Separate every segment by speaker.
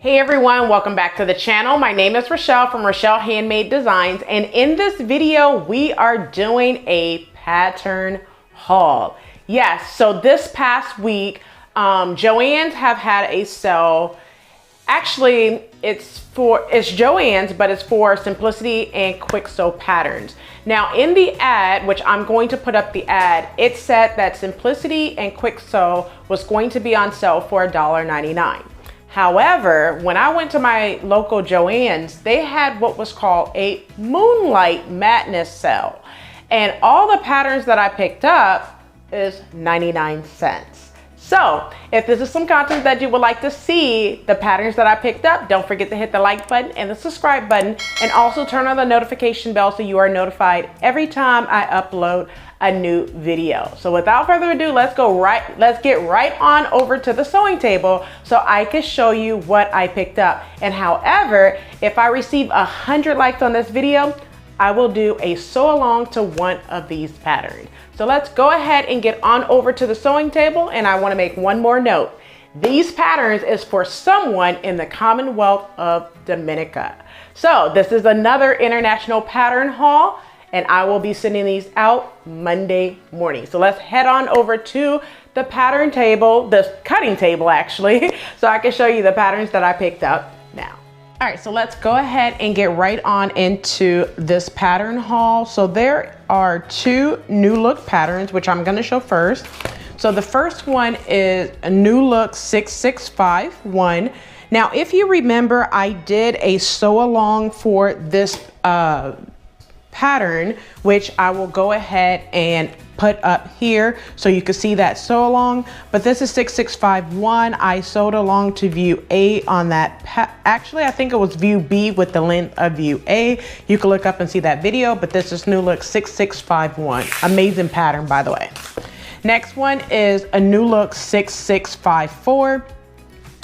Speaker 1: Hey everyone, welcome back to the channel. My name is Rochelle from Rochelle.Handmade.Designs, and in this video we are doing a pattern haul. Yes, so this past week Joann's have had a sale. Actually it's Joann's, but it's for Simplicity and Quick Sew patterns. Now in the ad, which I'm going to put up the ad, it said that Simplicity and Quick Sew was going to be on sale for $1.99. However, when I went to my local Joann's, they had what was called a Moonlight Madness sale. And all the patterns that I picked up is 99 cents. So if this is some content that you would like to see, the patterns that I picked up, don't forget to hit the like button and the subscribe button, and also turn on the notification bell so you are notified every time I upload a new video. So without further ado, let's get right on over to the sewing table so I can show you what I picked up. And however, if I receive 100 likes on this video, I will do a sew along to one of these patterns. So let's go ahead and get on over to the sewing table. And I want to make one more note. These patterns is for someone in the Commonwealth of Dominica. So this is another international pattern haul, and I will be sending these out Monday morning. So let's head on over to the pattern table, the cutting table actually, so I can show you the patterns that I picked up now. All right, so let's go ahead and get right on into this pattern haul. So there are two new look patterns, which I'm gonna show first. So the first one is a new look 6651. Now, if you remember, I did a sew along for this pattern, which I will go ahead and put up here so you can see that sew along. But this is 6651. I sewed along to view A on that. Actually, I think it was view B with the length of view A. You can look up and see that video, but this is new look 6651. Amazing pattern, by the way. Next one is a new look 6654.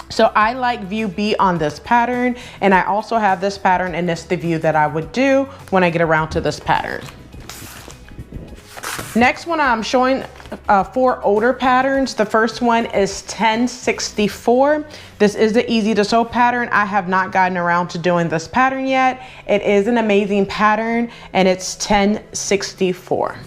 Speaker 1: So I like view B on this pattern, and I also have this pattern, and it's the view that I would do when I get around to this pattern. Next one, I'm showing 4 older patterns. The first one is 1064. This is the easy to sew pattern. I have not gotten around to doing this pattern yet. It is an amazing pattern, and it's 1064.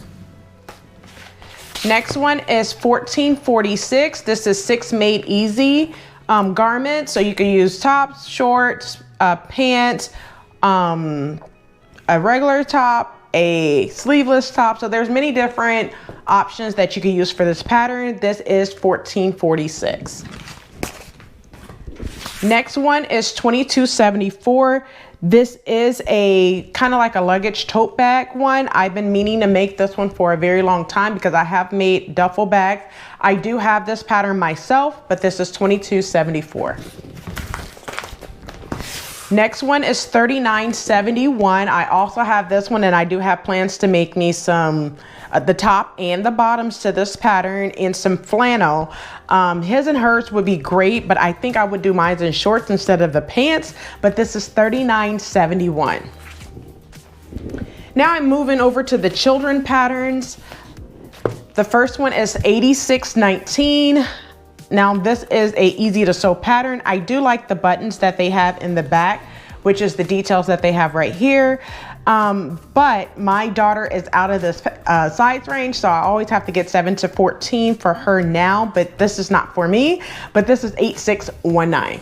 Speaker 1: Next one is 1446. This is 6 made easy garments. So you can use tops, shorts, pants, a regular top, a sleeveless top. So there's many different options that you can use for this pattern. This is 1446. Next one is 2274. This is a kind of like a luggage tote bag one. I've been meaning to make this one for a very long time because I have made duffel bags. I do have this pattern myself, but this is 2274. Next one is 3971. I also have this one, and I do have plans to make me some the top and the bottoms to this pattern in some flannel. His and hers would be great, but I think I would do mine in shorts instead of the pants, but this is 3971. Now I'm moving over to the children patterns. The first one is 8619. Now this is a easy to sew pattern. I do like the buttons that they have in the back, which is the details that they have right here. But my daughter is out of this size range, so I always have to get 7 to 14 for her now, but this is not for me, but this is 8619.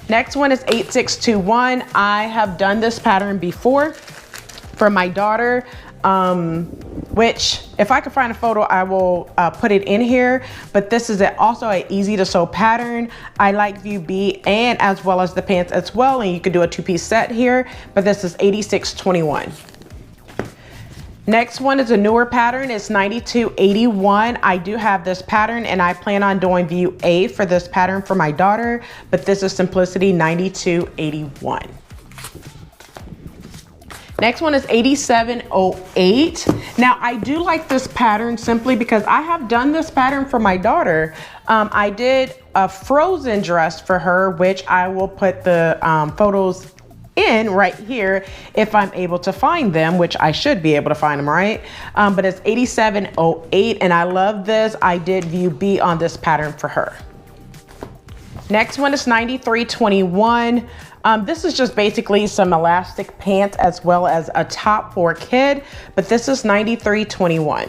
Speaker 1: Next one is 8621. I have done this pattern before for my daughter, which if I can find a photo, I will put it in here. But this is also an easy to sew pattern. I like view B and as well as the pants as well. And you could do a 2-piece set here, but this is 8621. Next one is a newer pattern. It's 9281. I do have this pattern, and I plan on doing view A for this pattern for my daughter, but this is Simplicity 9281. Next one is 8708. Now I do like this pattern simply because I have done this pattern for my daughter. I did a frozen dress for her, which I will put the photos in right here if I'm able to find them, which I should be able to find them, right? But it's 8708, and I love this. I did view B on this pattern for her. Next one is 9321. This is just basically some elastic pants as well as a top for a kid, but this is 9321.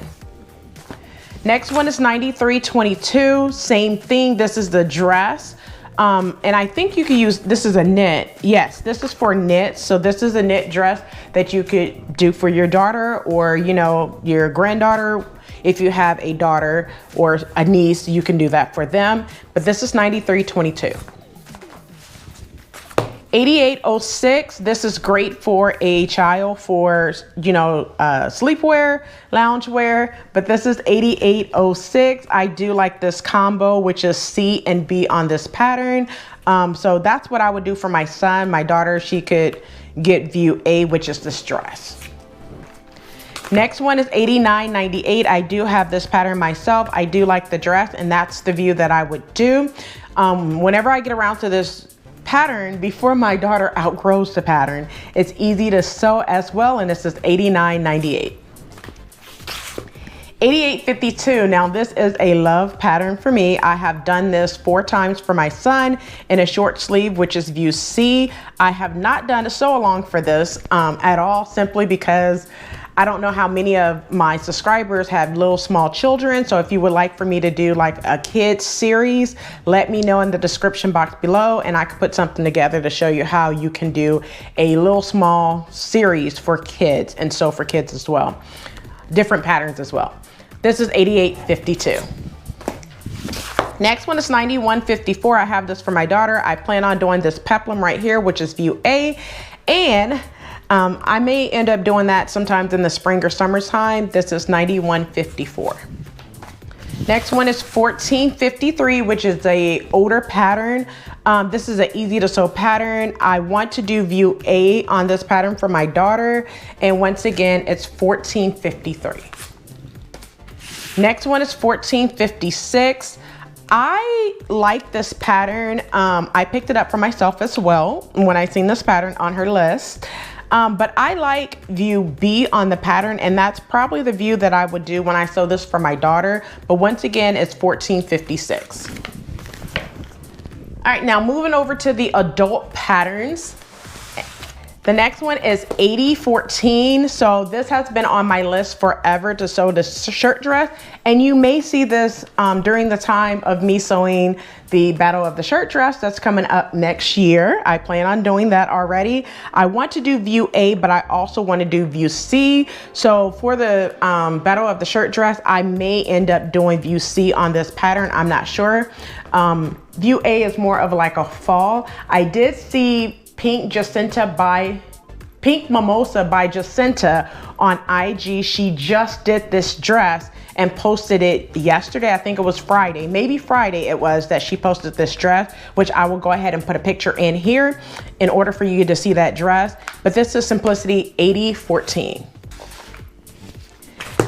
Speaker 1: Next one is 9322. Same thing. This is the dress. And I think you could use, this is a knit. Yes, this is for knit. So this is a knit dress that you could do for your daughter or, you know, your granddaughter. If you have a daughter or a niece, you can do that for them. But this is 9322. 8806, this is great for a child for, you know, sleepwear, loungewear, but this is 8806. I do like this combo, which is C and B on this pattern. So that's what I would do for my son. My daughter, she could get view A, which is this dress. Next one is 8998. I do have this pattern myself. I do like the dress, and that's the view that I would do. Whenever I get around to this pattern, before my daughter outgrows the pattern, it's easy to sew as well, and this is 8998. 8852. Now this is a love pattern for me. I have done this 4 times for my son in a short sleeve, which is view C. I have not done a sew along for this at all, simply because I don't know how many of my subscribers have little small children. So if you would like for me to do like a kids series, let me know in the description box below, and I could put something together to show you how you can do a little small series for kids and sew for kids as well. Different patterns as well. This is 8852. Next one is 9154. I have this for my daughter. I plan on doing this peplum right here, which is view A, and I may end up doing that sometimes in the spring or summertime. This is 9154. Next one is 1453, which is a older pattern. This is an easy to sew pattern. I want to do view A on this pattern for my daughter. And once again, it's 1453. Next one is 1456. I like this pattern. I picked it up for myself as well when I seen this pattern on her list. But I like view B on the pattern, and that's probably the view that I would do when I sew this for my daughter. But once again, it's 1456. All right, now moving over to the adult patterns. The next one is 8014. So this has been on my list forever to sew this shirt dress. And you may see this during the time of me sewing the Battle of the Shirt Dress that's coming up next year. I plan on doing that already. I want to do view A, but I also want to do view C. So for the Battle of the Shirt Dress, I may end up doing view C on this pattern. I'm not sure. View A is more of like a fall. I did see Pink Mimosa by Jacinta on IG. She just did this dress and posted it yesterday. I think it was Friday, maybe Friday it was that she posted this dress, which I will go ahead and put a picture in here in order for you to see that dress. But this is Simplicity 8014.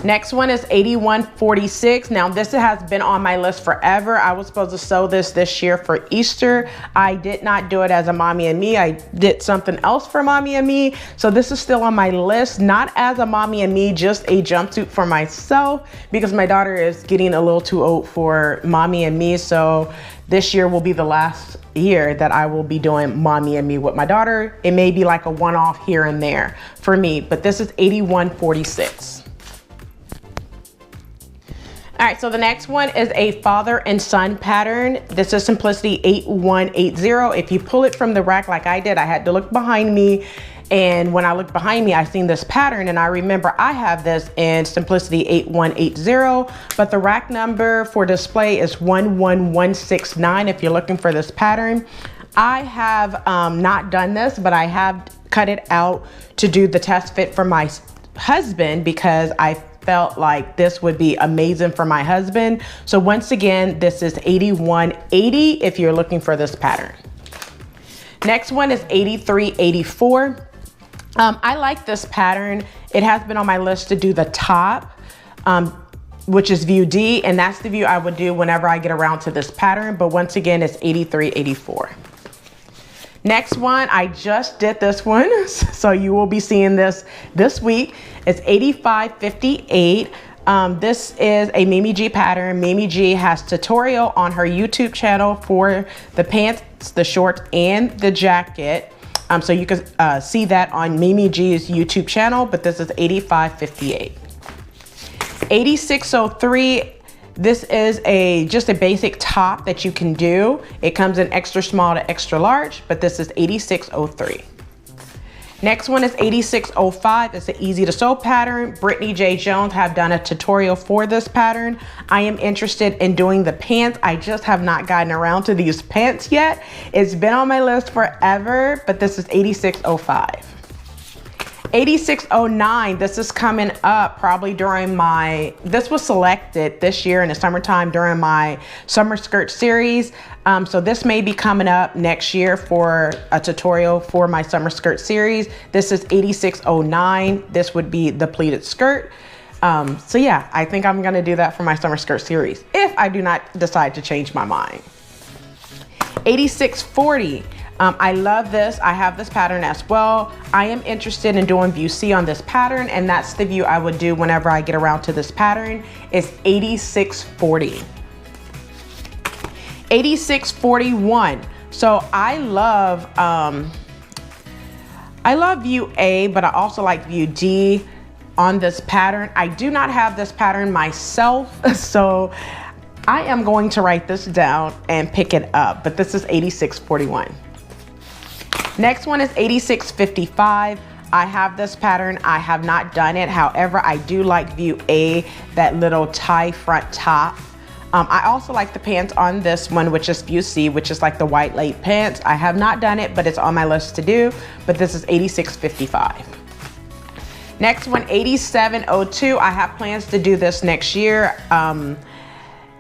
Speaker 1: Next one is 8146. Now this has been on my list forever. I was supposed to sew this year for Easter. I did not do it as a mommy and me. I did something else for mommy and me. So this is still on my list, not as a mommy and me, just a jumpsuit for myself, because my daughter is getting a little too old for mommy and me. So this year will be the last year that I will be doing mommy and me with my daughter. It may be like a one-off here and there for me, but this is 8146. All right, so the next one is a father and son pattern. This is Simplicity 8180. If you pull it from the rack like I did, I had to look behind me. And when I looked behind me, I seen this pattern, and I remember I have this in Simplicity 8180, but the rack number for display is 11169 if you're looking for this pattern. I have not done this, but I have cut it out to do the test fit for my husband because I felt like this would be amazing for my husband. So once again, this is 8180 if you're looking for this pattern. Next one is 8384. I like this pattern. It has been on my list to do the top, which is view D, and that's the view I would do whenever I get around to this pattern. But once again, it's 8384. Next one, I just did this one, so you will be seeing this week. It's 8558. This is a Mimi G pattern. Mimi G has tutorial on her YouTube channel for the pants, the shorts, and the jacket. So you can see that on Mimi G's YouTube channel, but this is 85.58. 86.03, this is just a basic top that you can do. It comes in extra small to extra large, but this is 86.03. Next one is 86.05. It's an easy to sew pattern. Brittany J. Jones have done a tutorial for this pattern. I am interested in doing the pants. I just have not gotten around to these pants yet. It's been on my list forever, but this is 86.05. 86.09, this is coming up probably during this was selected this year in the summertime during my summer skirt series. So this may be coming up next year for a tutorial for my summer skirt series. This is 86.09. This would be the pleated skirt. So yeah, I think I'm gonna do that for my summer skirt series if I do not decide to change my mind. 86.40. I love this. I have this pattern as well. I am interested in doing view C on this pattern, and that's the view I would do whenever I get around to this pattern. It's 86.40. 86.41. So I love view A, but I also like view D on this pattern. I do not have this pattern myself, so I am going to write this down and pick it up, but this is 86.41. Next one is 86.55. I have this pattern. I have not done it. However, I do like view A, that little tie front top. I also like the pants on this one, which is view C, which is like the white lace pants. I have not done it, but it's on my list to do, but this is 86.55. Next one, 87.02. I have plans to do this next year.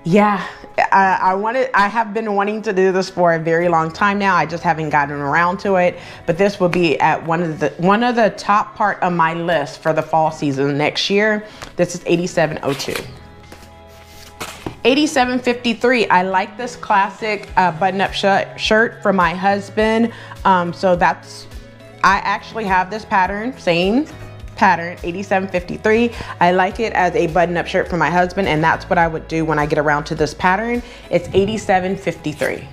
Speaker 1: Yeah, I have been wanting to do this for a very long time now. I just haven't gotten around to it, but this will be at one of the top part of my list for the fall season next year. This is 87.02. 87.53. I like this classic button-up shirt for my husband. I actually have this pattern, same pattern, 87.53. I like it as a button-up shirt for my husband, and that's what I would do when I get around to this pattern. It's 87.53.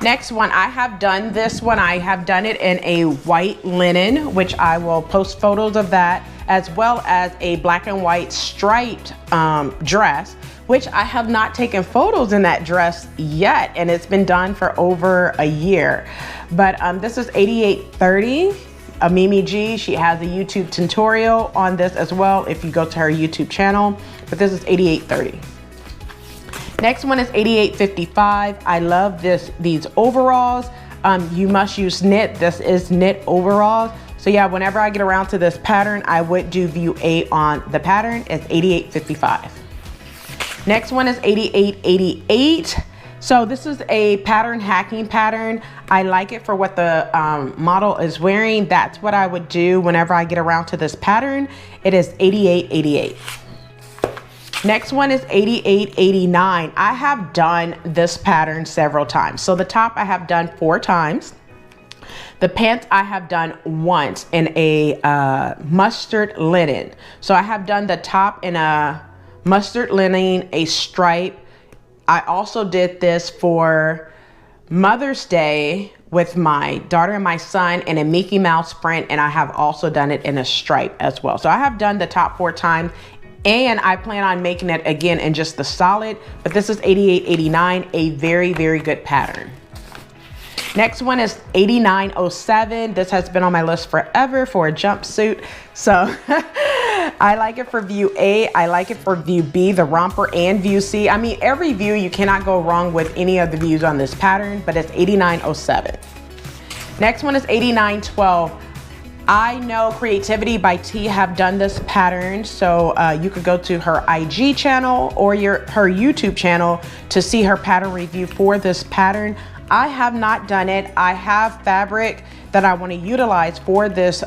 Speaker 1: Next one, I have done this one. I have done it in a white linen, which I will post photos of that, as well as a black and white striped dress, which I have not taken photos in that dress yet, and it's been done for over a year. But this is 88.30. Mimi G, she has a YouTube tutorial on this as well if you go to her YouTube channel, but this is 88.30. Next one is 88.55. I love these overalls. You must use knit. This is knit overalls. So yeah, whenever I get around to this pattern, I would do view A on the pattern. It's 88.55. Next one is 88.88. So this is a pattern hacking pattern. I like it for what the model is wearing. That's what I would do whenever I get around to this pattern. It is 88.88. Next one is 88.89. I have done this pattern several times. So the top I have done 4 times. The pants I have done once in a mustard linen. So I have done the top in a mustard linen, a stripe. I also did this for Mother's Day with my daughter and my son in a Mickey Mouse print, and I have also done it in a stripe as well. So I have done the top 4 times, and I plan on making it again in just the solid, but this is 88.89, a very, very good pattern. Next one is 89.07. This has been on my list forever for a jumpsuit. So I like it for view A. I like it for view B, the romper, and view C. I mean, every view, you cannot go wrong with any of the views on this pattern, but it's 89.07. Next one is 89.12. I know Creativity by T have done this pattern, so you could go to her IG channel or her YouTube channel to see her pattern review for this pattern. I have not done it. I have fabric that I want to utilize for this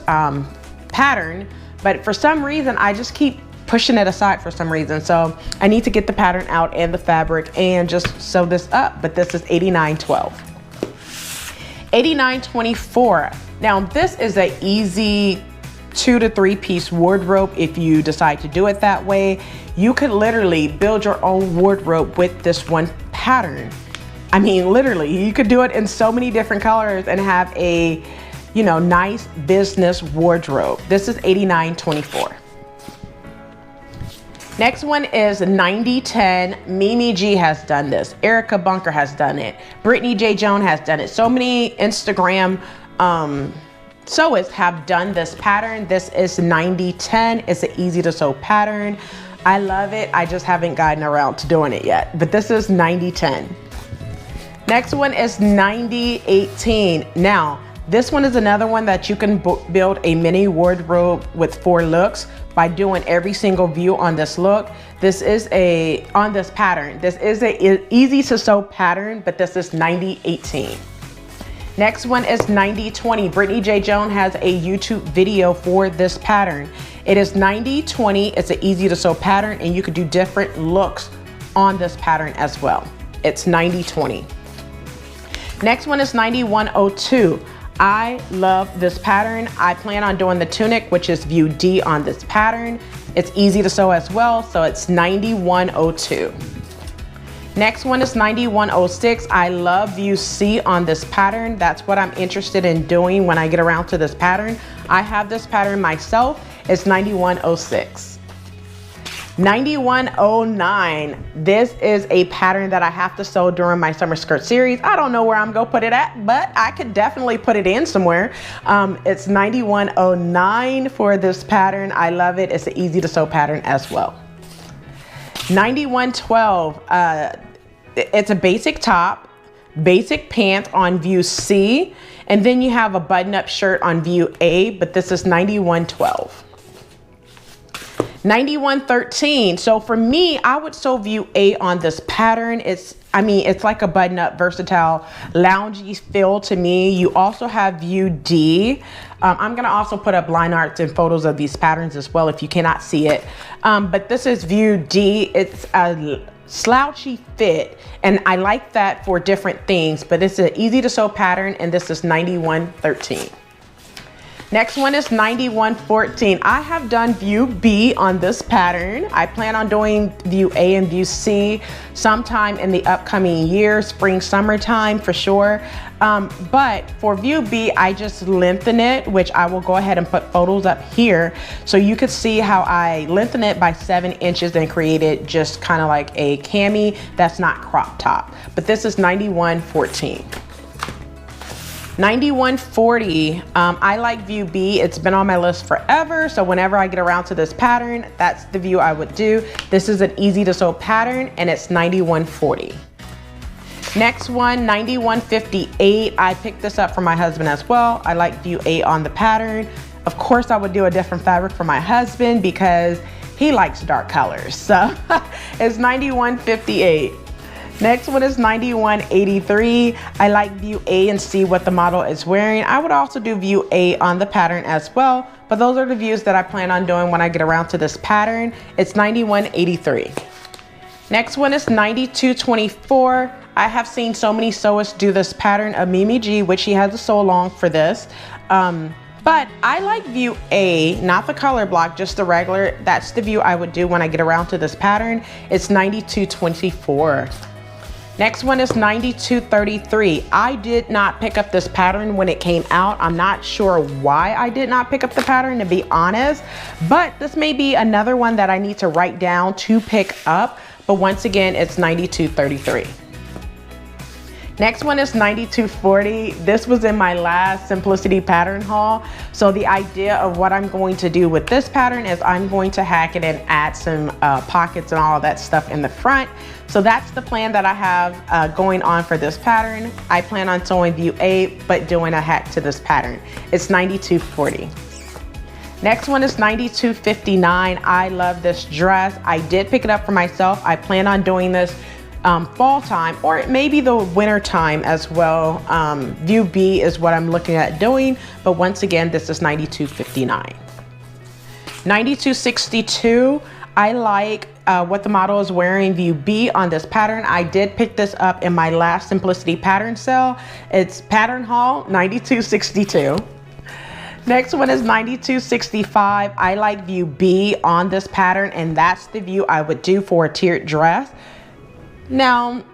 Speaker 1: pattern, but for some reason I just keep pushing it aside for some reason. So I need to get the pattern out and the fabric and just sew this up, but this is 89.12. 89.24. Now this is an easy 2 to 3 piece wardrobe if you decide to do it that way. You could literally build your own wardrobe with this one pattern. I mean, literally, you could do it in so many different colors and have a, you know, nice business wardrobe. This is $89.24. Next one is 9010. Mimi G has done this. Erica Bunker has done it. Brittany J. Jones has done it. So many Instagram sewists have done this pattern. This is 9010. It's an easy to sew pattern. I love it. I just haven't gotten around to doing it yet, but this is 9010. Next one is 9018. Now, this one is another one that you can build a mini wardrobe with 4 looks by doing every single view on this look. This is on this pattern. This is a easy to sew pattern, but this is 9018. Next one is 9020. Brittany J. Jones has a YouTube video for this pattern. It is 9020. It's an easy to sew pattern, and you could do different looks on this pattern as well. It's 9020. Next one is 9102. I love this pattern. I plan on doing the tunic, which is view D on this pattern. It's easy to sew as well, so it's 9102. Next one is 9106. I love view C on this pattern. That's what I'm interested in doing when I get around to this pattern. I have this pattern myself. It's 9106. 9109. This is a pattern that I have to sew during my summer skirt series. I don't know where I'm gonna put it at, but I could definitely put it in somewhere. It's 9109 for this pattern. I love it. It's an easy to sew pattern as well. 9112. It's a basic top, basic pant on view C, and then you have a button-up shirt on view A, but this is 9112. 9113. So for me, I would sew view A on this pattern. It's like a button-up, versatile, loungy feel to me. You also have view D. I'm gonna also put up line arts and photos of these patterns as well if you cannot see it. But this is view D. It's a slouchy fit, and I like that for different things, but it's an easy to sew pattern, and this is 9113. Next one is 9114. I have done view B on this pattern. I plan on doing view A and view C sometime in the upcoming year, spring, summertime for sure. But for view B, I just lengthen it, which I will go ahead and put photos up here so you could see how I lengthen it by 7 inches and created just kind of like a cami that's not crop top. But this is 9114. 9140. I like view B. It's been on my list forever, so whenever I get around to this pattern, that's the view I would do. This is an easy to sew pattern, and it's 9140. Next one, 9158. I picked this up for my husband as well. I like view A on the pattern. Of course, I would do a different fabric for my husband because he likes dark colors, so it's 9158. Next one is 9183. I like view A and see what the model is wearing. I would also do view A on the pattern as well, but those are the views that I plan on doing when I get around to this pattern. It's 9183. Next one is 9224. I have seen so many sewists do this pattern of Mimi G, which she has a sew along for this. But I like view A, not the color block, just the regular. That's the view I would do when I get around to this pattern. It's 9224. Next one is 9233. I did not pick up this pattern when it came out. I'm not sure why I did not pick up the pattern, to be honest, but this may be another one that I need to write down to pick up. But once again, it's 9233. Next one is 9240. This was in my last Simplicity pattern haul. So the idea of what I'm going to do with this pattern is I'm going to hack it and add some pockets and all of that stuff in the front. So that's the plan that I have going on for this pattern. I plan on sewing view A, but doing a hack to this pattern. It's 9240. Next one is 9259. I love this dress. I did pick it up for myself. I plan on doing this fall time, or maybe the winter time as well. View B is what I'm looking at doing, but once again, this is 9259. 9262, I like what the model is wearing view B on this pattern. I did pick this up in my last Simplicity pattern sale. It's pattern haul 9262. Next one is 9265. I like view B on this pattern, and that's the view I would do for a tiered dress. Now,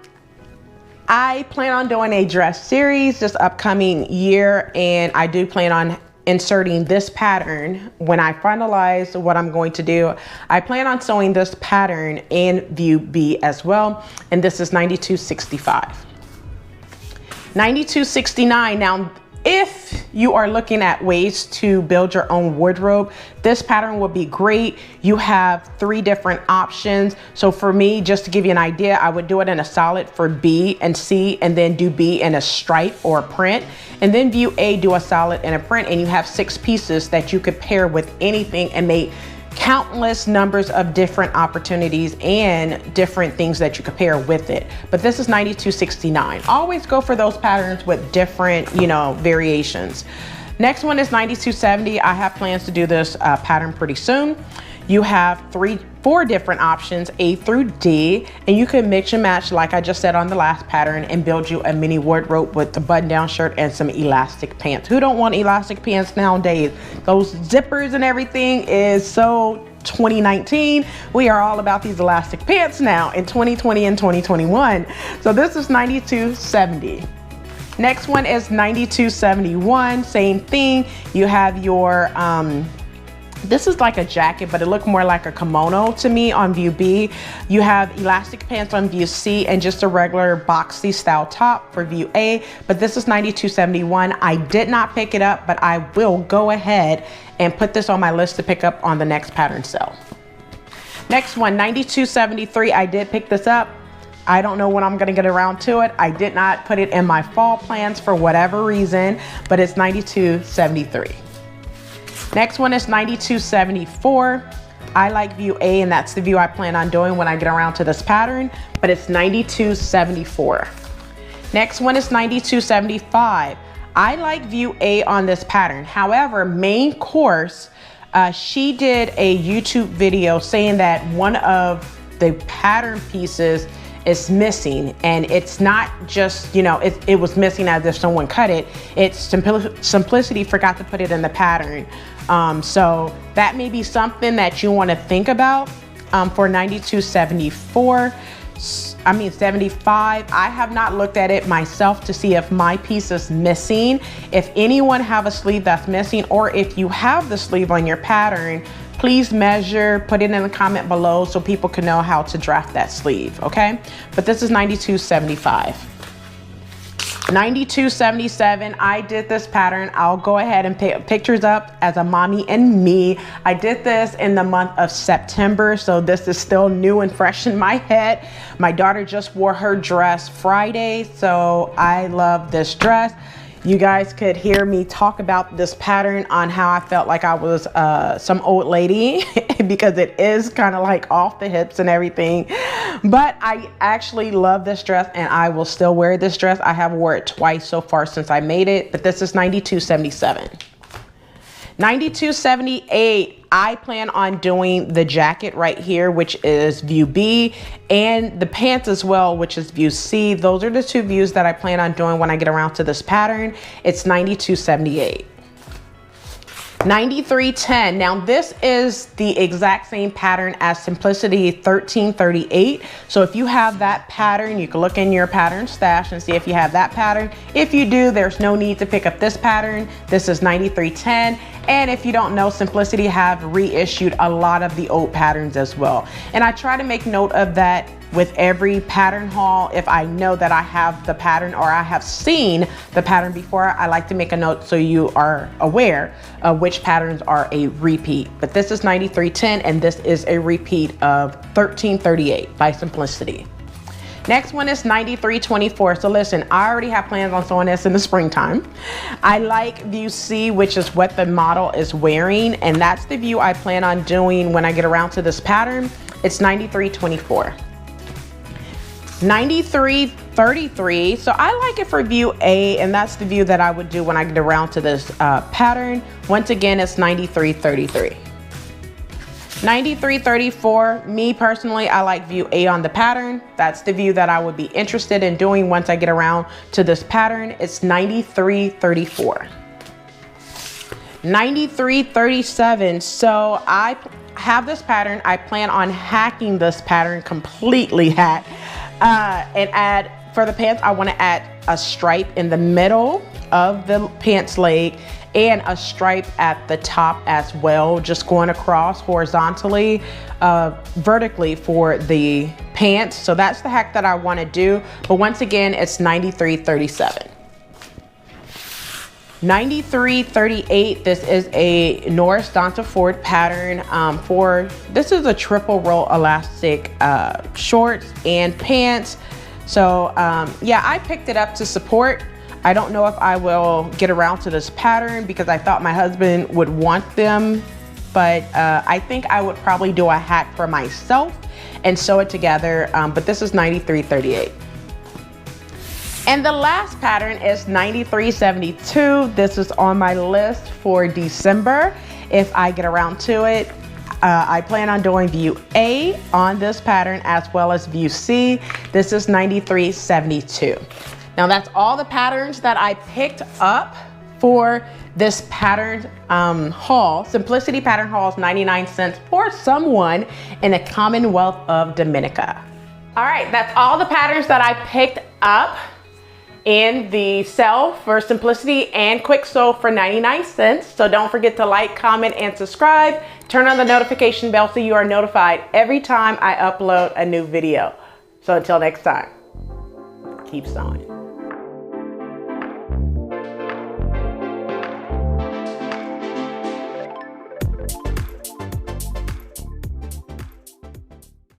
Speaker 1: I plan on doing a dress series this upcoming year, and I do plan on inserting this pattern when I finalize what I'm going to do. I plan on sewing this pattern in view B as well, and this is 9265. 9269. Now, if you are looking at ways to build your own wardrobe, this pattern will be great. You have 3 different options. So for me, just to give you an idea, I would do it in a solid for B and C, and then do B in a stripe or a print, and then view A, do a solid and a print, and you have 6 pieces that you could pair with anything and make countless numbers of different opportunities and different things that you could pair with it. But this is 9269. Always go for those patterns with different, variations. Next one is 9270. I have plans to do this pattern pretty soon. You have 4 different options, A through D, and you can mix and match, like I just said on the last pattern, and build you a mini wardrobe with the button-down shirt and some elastic pants. Who don't want elastic pants nowadays? Those zippers and everything is so 2019. We are all about these elastic pants now in 2020 and 2021. So this is 9270. Next one is 9271. Same thing. You have your this is like a jacket, but it looked more like a kimono to me on view B. You have elastic pants on view C and just a regular boxy style top for view A, but this is 9271. I did not pick it up, but I will go ahead and put this on my list to pick up on the next pattern sale. Next one, 9273. I did pick this up. I don't know when I'm gonna get around to it. I did not put it in my fall plans for whatever reason, but it's 9273. Next one is 9274. I like view A, and that's the view I plan on doing when I get around to this pattern, but it's 9274. Next one is 9275. I like view A on this pattern. However, Main Course, she did a YouTube video saying that one of the pattern pieces is missing, and it's not just, it was missing as if someone cut it. It's Simplicity forgot to put it in the pattern. So that may be something that you want to think about for 9274. 75. I have not looked at it myself to see if my piece is missing. If anyone have a sleeve that's missing, or if you have the sleeve on your pattern, please measure, put it in the comment below so people can know how to draft that sleeve, okay? But this is 9275. 9277, I did this pattern. I'll go ahead and pick pictures up as a mommy and me. I did this in the month of September, so this is still new and fresh in my head. My daughter just wore her dress Friday, so I love this dress. You guys could hear me talk about this pattern on how I felt like I was some old lady because it is kind of like off the hips and everything. But I actually love this dress, and I will still wear this dress. I have worn it twice so far since I made it, but this is 9277. 9278, I plan on doing the jacket right here, which is view B, and the pants as well, which is view C. Those are the 2 views that I plan on doing when I get around to this pattern. It's 9278. 9310. Now this is the exact same pattern as Simplicity 1338. So if you have that pattern, you can look in your pattern stash and see if you have that pattern. If you do, there's no need to pick up this pattern. This is 9310. And if you don't know, Simplicity have reissued a lot of the old patterns as well. And I try to make note of that with every pattern haul. If I know that I have the pattern or I have seen the pattern before, I like to make a note so you are aware of which patterns are a repeat. But this is 9310, and this is a repeat of 1338 by Simplicity. Next one is 9324. So listen, I already have plans on sewing this in the springtime. I like view C, which is what the model is wearing, and that's the view I plan on doing when I get around to this pattern. It's 9324. 9333, so I like it for view A, and that's the view that I would do when I get around to this pattern. Once again, it's 9333. 9334, me personally, I like view A on the pattern. That's the view that I would be interested in doing once I get around to this pattern. It's 9334. 93.37. So I have this pattern. I plan on hacking this pattern, completely hack, and add, for the pants, I want to add a stripe in the middle of the pants leg and a stripe at the top as well, just going across horizontally, vertically for the pants. So that's the hack that I want to do. But once again, it's 93.37. 93.38, this is a Norris Donta Ford pattern this is a triple roll elastic shorts and pants. So yeah, I picked it up to support. I don't know if I will get around to this pattern because I thought my husband would want them, but I think I would probably do a hack for myself and sew it together. But this is 93.38. And the last pattern is 93.72. This is on my list for December if I get around to it. I plan on doing view A on this pattern as well as view C. This is 93.72. Now that's all the patterns that I picked up for this pattern haul. Simplicity pattern haul is 99 cents for someone in the Commonwealth of Dominica. All right, that's all the patterns that I picked up in the sale for Simplicity and Quick Sew for 99 cents. So don't forget to like, comment, and subscribe. Turn on the notification bell so you are notified every time I upload a new video. So until next time, keep sewing.